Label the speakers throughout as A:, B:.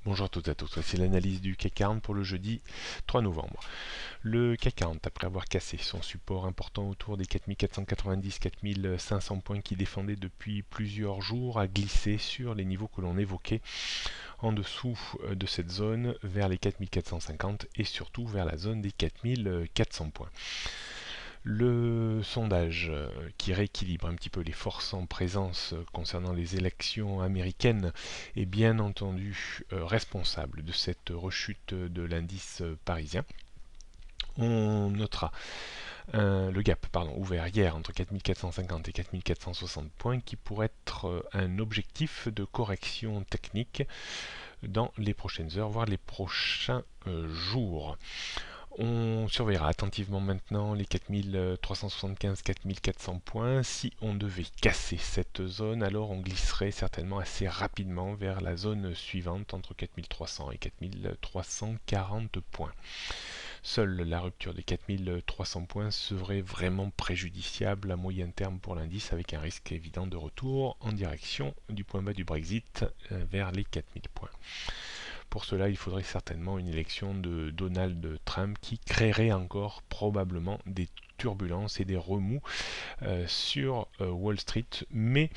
A: Bonjour à toutes et à tous, voici l'analyse du CAC 40 pour le jeudi 3 novembre. Le CAC 40, après avoir cassé son support important autour des 4490-4500 points qui défendait depuis plusieurs jours, a glissé sur les niveaux que l'on évoquait en dessous de cette zone vers les 4450 et surtout vers la zone des 4400 points. Le sondage qui rééquilibre un petit peu les forces en présence concernant les élections américaines est bien entendu responsable de cette rechute de l'indice parisien. On notera le gap ouvert hier entre 4450 et 4460 points qui pourrait être un objectif de correction technique dans les prochaines heures, voire les prochains jours. On surveillera attentivement maintenant les 4375-4400 points. Si on devait casser cette zone, alors on glisserait certainement assez rapidement vers la zone suivante entre 4300 et 4340 points. Seule la rupture des 4300 points serait vraiment préjudiciable à moyen terme pour l'indice, avec un risque évident de retour en direction du point bas du Brexit vers les 4000 points. Pour cela, il faudrait certainement une élection de Donald Trump qui créerait encore probablement des turbulences et des remous sur Wall Street, mais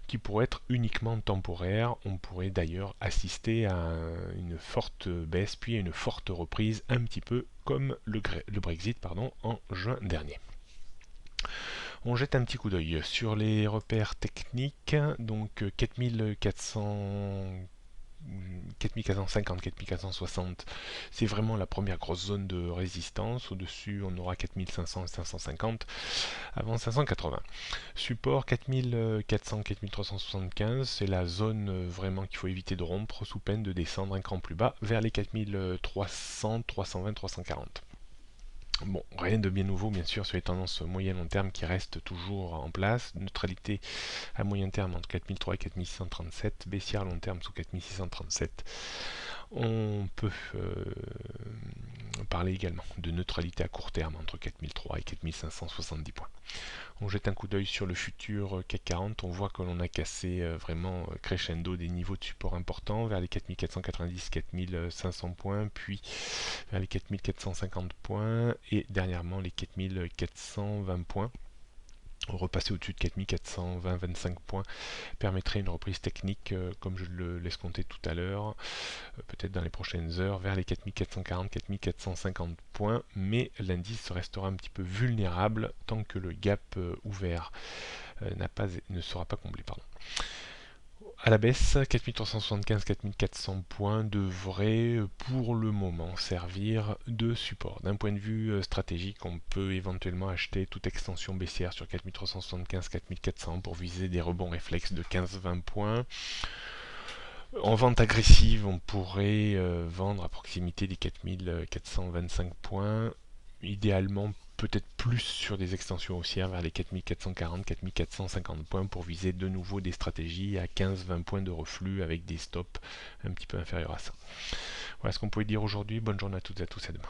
A: qui pourraient être uniquement temporaires. On pourrait d'ailleurs assister à une forte baisse, puis à une forte reprise, un petit peu comme le Brexit en juin dernier. On jette un petit coup d'œil sur les repères techniques, donc 4450, 4460, c'est vraiment la première grosse zone de résistance. Au-dessus, on aura 4500 et 550 avant 580. Support 4400, 4375, c'est la zone vraiment qu'il faut éviter de rompre sous peine de descendre un cran plus bas vers les 4300, 320, 340. Bon, rien de bien nouveau bien sûr sur les tendances moyen-long terme qui restent toujours en place. Neutralité à moyen terme entre 4003 et 4637, baissière à long terme sous 4637. On peut parler également de neutralité à court terme entre 4003 et 4570 points. On jette un coup d'œil sur le futur CAC 40, on voit que l'on a cassé vraiment crescendo des niveaux de support importants vers les 4490, 4500 points, puis vers les 4450 points et dernièrement les 4420 points. Repasser au-dessus de 4420-25 points permettrait une reprise technique comme je l'escomptais tout à l'heure, peut-être dans les prochaines heures, vers les 4440-4450 points, mais l'indice restera un petit peu vulnérable tant que le gap ouvert ne sera pas comblé. À la baisse, 4375-4400 points devraient pour le moment servir de support. D'un point de vue stratégique, on peut éventuellement acheter toute extension baissière sur 4375-4400 pour viser des rebonds réflexes de 15-20 points. En vente agressive, on pourrait vendre à proximité des 4425 points, idéalement peut-être plus sur des extensions haussières vers les 4440-4450 points pour viser de nouveau des stratégies à 15-20 points de reflux avec des stops un petit peu inférieurs à ça. Voilà ce qu'on pouvait dire aujourd'hui. Bonne journée à toutes et à tous, à demain.